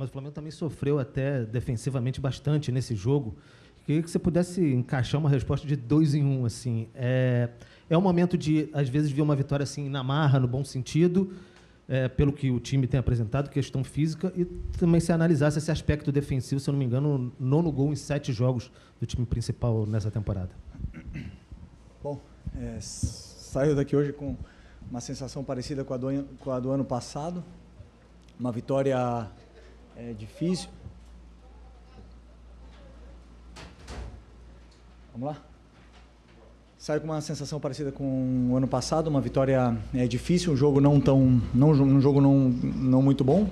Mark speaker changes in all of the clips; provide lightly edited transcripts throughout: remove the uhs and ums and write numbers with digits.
Speaker 1: mas o Flamengo também sofreu até defensivamente bastante nesse jogo. Queria que você pudesse encaixar uma resposta de 2 em 1. Assim. É um momento de, às vezes, ver uma vitória assim, na marra, no bom sentido, pelo que o time tem apresentado, questão física, e também se analisasse esse aspecto defensivo, se eu não me engano, 9º gol em 7 jogos do time principal nessa temporada.
Speaker 2: Bom, saiu daqui hoje com uma sensação parecida com a do ano passado, uma vitória difícil. Vamos lá? Saiu com uma sensação parecida com o ano passado, uma vitória difícil, um jogo não muito bom.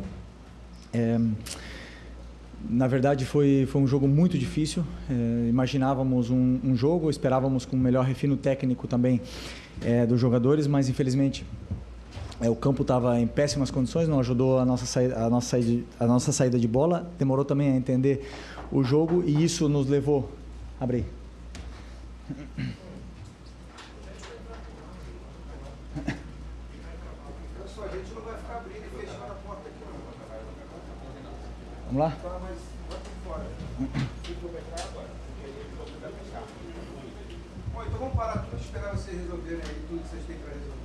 Speaker 2: Na verdade, foi um jogo muito difícil. Imaginávamos um jogo, esperávamos com um melhor refino técnico também dos jogadores, mas infelizmente o campo estava em péssimas condições, não ajudou a nossa saída de bola, demorou também a entender o jogo e isso nos levou... Abre aí. Vamos lá?
Speaker 3: Bom, então vamos parar tudo, esperar vocês resolverem aí tudo que vocês têm para resolver.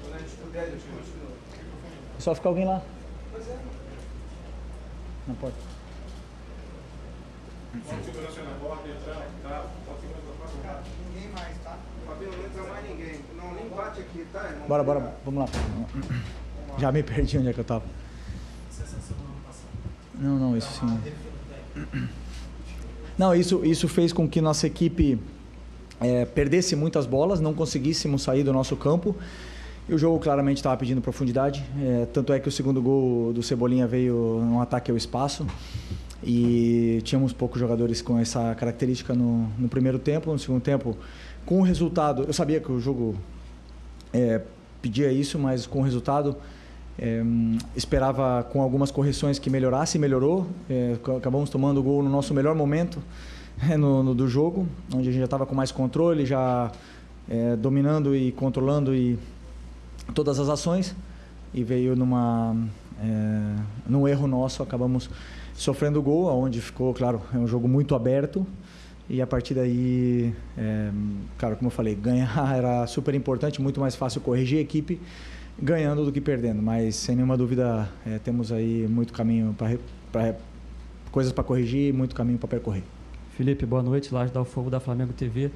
Speaker 3: Quando a gente puder, a gente continua.
Speaker 2: É só ficar alguém lá?
Speaker 3: Pois é.
Speaker 2: Na porta.
Speaker 3: Pode segurança na porta, entrar, tá? Pode segurança na porta. Ninguém mais, tá? Fabinho, não entra mais ninguém. Não, nem bate aqui, tá, irmão?
Speaker 2: Bora. Vamos lá. Já me perdi onde é que eu estava. Não, isso sim. Não, isso fez com que nossa equipe perdesse muitas bolas, não conseguíssemos sair do nosso campo. E o jogo claramente estava pedindo profundidade. Tanto é que o segundo gol do Cebolinha veio num ataque ao espaço. E tínhamos poucos jogadores com essa característica no primeiro tempo. No segundo tempo, com o resultado... Eu sabia que o jogo pedia isso, mas com o resultado... esperava com algumas correções que melhorasse e melhorou. Acabamos tomando o gol no nosso melhor momento do jogo, onde a gente já estava com mais controle, já dominando e controlando todas as ações, e veio num erro nosso, acabamos sofrendo o gol, onde ficou, claro, é um jogo muito aberto, e a partir daí, claro, como eu falei, ganhar era super importante, muito mais fácil corrigir a equipe ganhando do que perdendo, mas sem nenhuma dúvida temos aí muito caminho coisas para corrigir e muito caminho para percorrer.
Speaker 4: Felipe, boa noite, Laje Dal Fogo da Flamengo TV.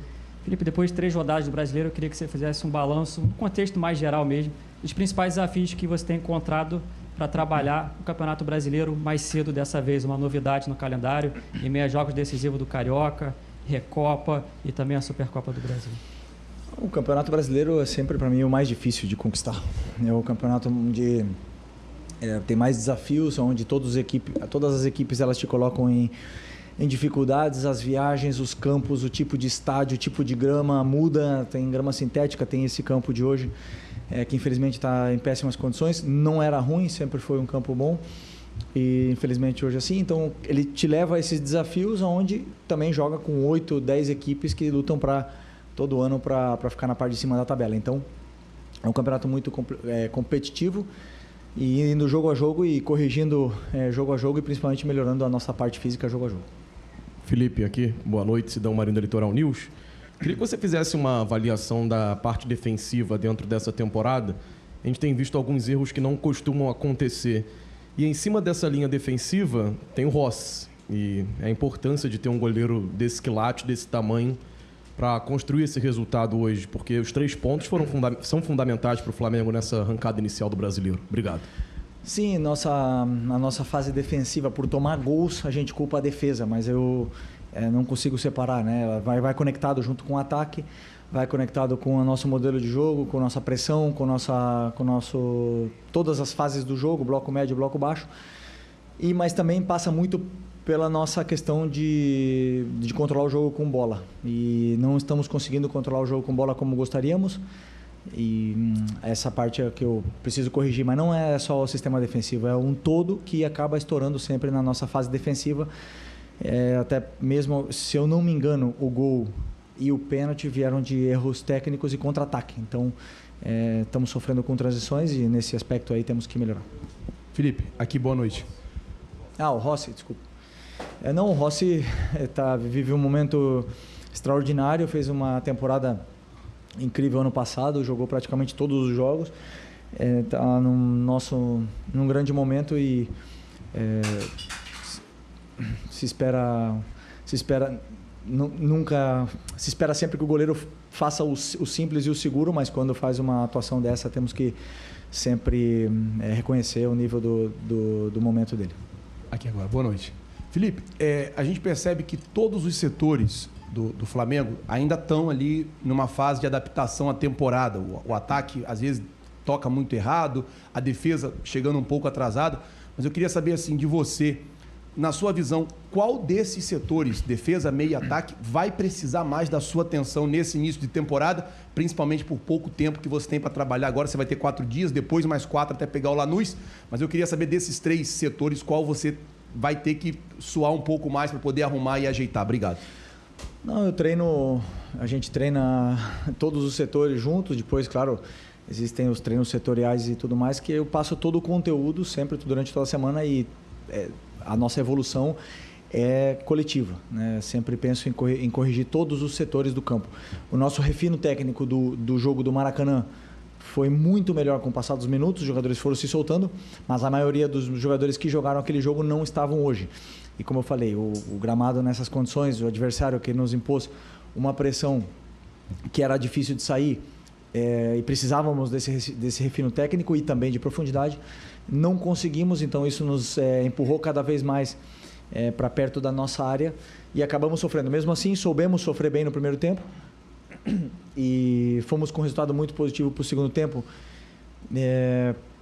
Speaker 4: Felipe, depois de 3 rodadas do Brasileiro, eu queria que você fizesse um balanço, um contexto mais geral mesmo, dos principais desafios que você tem encontrado para trabalhar o Campeonato Brasileiro mais cedo dessa vez, uma novidade no calendário, em meio a jogos decisivos do Carioca, Recopa e também a Supercopa do Brasil.
Speaker 2: O Campeonato Brasileiro é sempre, para mim, o mais difícil de conquistar. É o campeonato onde tem mais desafios, onde todas as equipes elas te colocam em dificuldades, as viagens, os campos, o tipo de estádio, o tipo de grama muda, tem grama sintética, tem esse campo de hoje, que infelizmente está em péssimas condições. Não era ruim, sempre foi um campo bom, e infelizmente hoje é assim. Então ele te leva a esses desafios, onde também joga com 8, 10 equipes que lutam todo ano para ficar na parte de cima da tabela. Então é um campeonato muito competitivo, e indo jogo a jogo e corrigindo jogo a jogo, e principalmente melhorando a nossa parte física jogo a jogo.
Speaker 5: Felipe aqui, boa noite, Sidão Marinho da Litoral News. Queria que você fizesse uma avaliação da parte defensiva dentro dessa temporada. A gente tem visto alguns erros que não costumam acontecer. E em cima dessa linha defensiva tem o Rossi. E a importância de ter um goleiro desse quilate, desse tamanho, para construir esse resultado hoje. Porque os 3 pontos são fundamentais para o Flamengo nessa arrancada inicial do Brasileiro. Obrigado.
Speaker 2: Sim, a nossa fase defensiva, por tomar gols, a gente culpa a defesa, mas eu não consigo separar, né? Vai conectado junto com o ataque, vai conectado com o nosso modelo de jogo, com a nossa pressão, todas as fases do jogo, bloco médio, bloco baixo, mas também passa muito pela nossa questão de controlar o jogo com bola, e não estamos conseguindo controlar o jogo com bola como gostaríamos. E essa parte é que eu preciso corrigir, mas não é só o sistema defensivo, é um todo que acaba estourando sempre na nossa fase defensiva. Até mesmo, se eu não me engano, o gol e o pênalti vieram de erros técnicos e contra-ataque. Então, estamos sofrendo com transições, e nesse aspecto aí temos que melhorar.
Speaker 6: Felipe, aqui boa noite.
Speaker 2: O Rossi, desculpa. O Rossi vive um momento extraordinário, fez uma temporada incrível ano passado, jogou praticamente todos os jogos, está num grande momento e se espera sempre que o goleiro faça o simples e o seguro, mas quando faz uma atuação dessa temos que sempre reconhecer o nível do momento dele.
Speaker 6: Aqui agora, boa noite. Felipe, a gente percebe que todos os setores do Flamengo ainda estão ali numa fase de adaptação à temporada. O ataque, às vezes, toca muito errado, a defesa chegando um pouco atrasada. Mas eu queria saber, assim, de você, na sua visão, qual desses setores, defesa, meio e ataque, vai precisar mais da sua atenção nesse início de temporada, principalmente por pouco tempo que você tem para trabalhar agora? Você vai ter 4 dias, depois mais 4 até pegar o Lanús. Mas eu queria saber desses 3 setores, qual você vai ter que suar um pouco mais para poder arrumar e ajeitar. Obrigado.
Speaker 2: A gente treina todos os setores juntos, depois, claro, existem os treinos setoriais e tudo mais, que eu passo todo o conteúdo sempre durante toda a semana e a nossa evolução é coletiva, né? Sempre penso em corrigir todos os setores do campo. O nosso refino técnico do jogo do Maracanã foi muito melhor com o passar dos minutos, os jogadores foram se soltando, mas a maioria dos jogadores que jogaram aquele jogo não estavam hoje. E como eu falei, o gramado nessas condições, o adversário que nos impôs uma pressão que era difícil de sair, e precisávamos desse refino técnico e também de profundidade, não conseguimos, então isso nos empurrou cada vez mais para perto da nossa área e acabamos sofrendo. Mesmo assim, soubemos sofrer bem no primeiro tempo e fomos com um resultado muito positivo para o segundo tempo,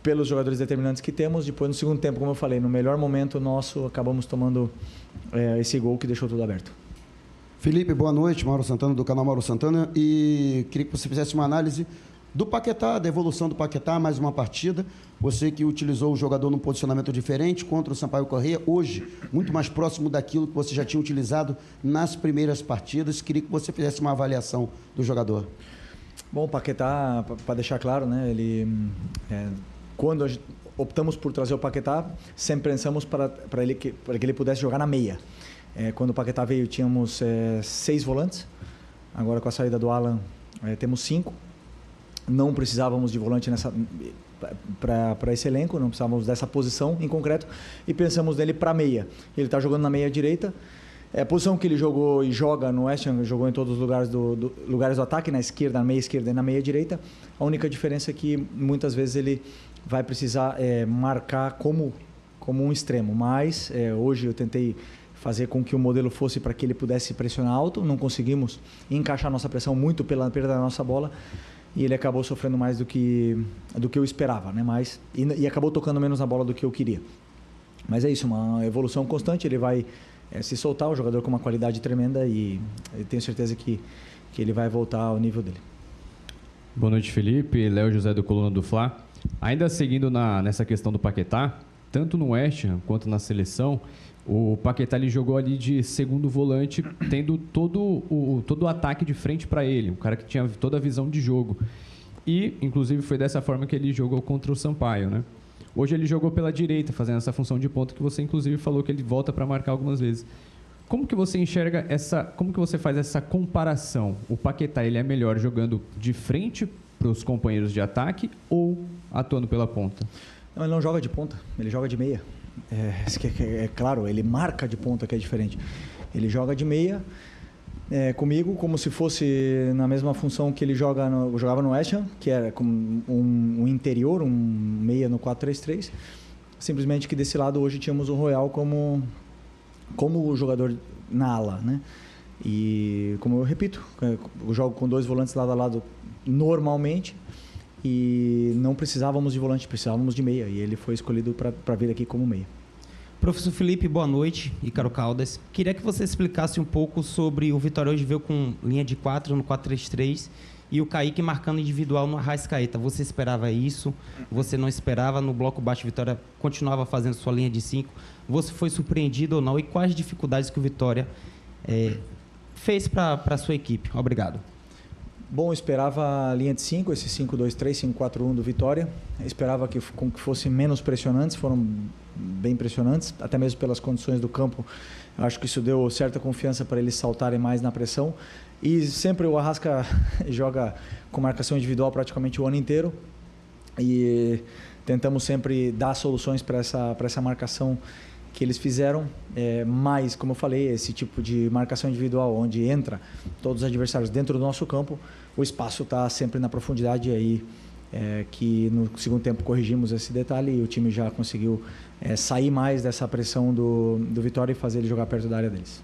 Speaker 2: pelos jogadores determinantes que temos. Depois, no segundo tempo, como eu falei, no melhor momento nosso, acabamos tomando esse gol que deixou tudo aberto.
Speaker 7: Felipe, boa noite. Mauro Santana, do canal Mauro Santana. E queria que você fizesse uma análise do Paquetá, da evolução do Paquetá, mais uma partida. Você que utilizou o jogador num posicionamento diferente contra o Sampaio Corrêa, hoje, muito mais próximo daquilo que você já tinha utilizado nas primeiras partidas. Queria que você fizesse uma avaliação do jogador.
Speaker 2: Bom, o Paquetá, para deixar claro, né, quando optamos por trazer o Paquetá, sempre pensamos para que ele pudesse jogar na meia. Quando o Paquetá veio, tínhamos 6 volantes. Agora, com a saída do Alan, temos 5. Não precisávamos de volante para esse elenco, não precisávamos dessa posição em concreto, e pensamos nele para meia. Ele está jogando na meia direita. A posição que ele jogou e joga no West Ham, jogou em todos os lugares lugares do ataque, na esquerda, na meia esquerda e na meia direita. A única diferença é que muitas vezes ele vai precisar marcar como um extremo, mas hoje eu tentei fazer com que o modelo fosse para que ele pudesse pressionar alto, não conseguimos encaixar nossa pressão muito pela perda da nossa bola e ele acabou sofrendo mais do que eu esperava, né? E acabou tocando menos na bola do que eu queria. Mas é isso, uma evolução constante, ele vai se soltar, o jogador com uma qualidade tremenda e eu tenho certeza que ele vai voltar ao nível dele.
Speaker 8: Boa noite, Felipe. Léo José do Coluna do Fla. Ainda seguindo nessa questão do Paquetá, tanto no West Ham quanto na seleção, o Paquetá ele jogou ali de segundo volante, tendo todo o ataque de frente para ele, um cara que tinha toda a visão de jogo. E, inclusive, foi dessa forma que ele jogou contra o Sampaio, né? Hoje ele jogou pela direita, fazendo essa função de ponta que você, inclusive, falou que ele volta para marcar algumas vezes. Como que você enxerga como que você faz essa comparação? O Paquetá ele é melhor jogando de frente para os companheiros de ataque ou atuando pela ponta?
Speaker 2: Não, ele não joga de ponta, ele joga de meia. É claro, ele marca de ponta, que é diferente. Ele joga de meia comigo, como se fosse na mesma função que ele jogava no West Ham, que era como um interior, um meia no 4-3-3. Simplesmente que desse lado hoje tínhamos o Royal como o jogador na ala, né? E como eu repito, eu jogo com 2 volantes lado a lado normalmente e não precisávamos de volante, precisávamos de meia e ele foi escolhido para vir aqui como meia.
Speaker 9: Professor Felipe, boa noite. Ícaro Caldas. Queria que você explicasse um pouco sobre o Vitória hoje veio com linha de 4 no 4-3-3 e o Kaique marcando individual no Arrascaeta. Você esperava isso? Você não esperava? No bloco baixo, Vitória continuava fazendo sua linha de 5. Você foi surpreendido ou não? E quais dificuldades que o Vitória fez para a sua equipe? Obrigado.
Speaker 2: Bom, esperava a linha de 5, esse 5-2-3, 5-4-1 do Vitória. Esperava que fossem menos pressionantes, foram bem impressionantes, até mesmo pelas condições do campo. Eu acho que isso deu certa confiança para eles saltarem mais na pressão. E sempre o Arrasca joga com marcação individual praticamente o ano inteiro. E tentamos sempre dar soluções para essa marcação que eles fizeram. Mas, como eu falei, esse tipo de marcação individual, onde entra todos os adversários dentro do nosso campo, o espaço está sempre na profundidade. E aí que no segundo tempo corrigimos esse detalhe e o time já conseguiu sair mais dessa pressão do Vitória e fazer ele jogar perto da área deles.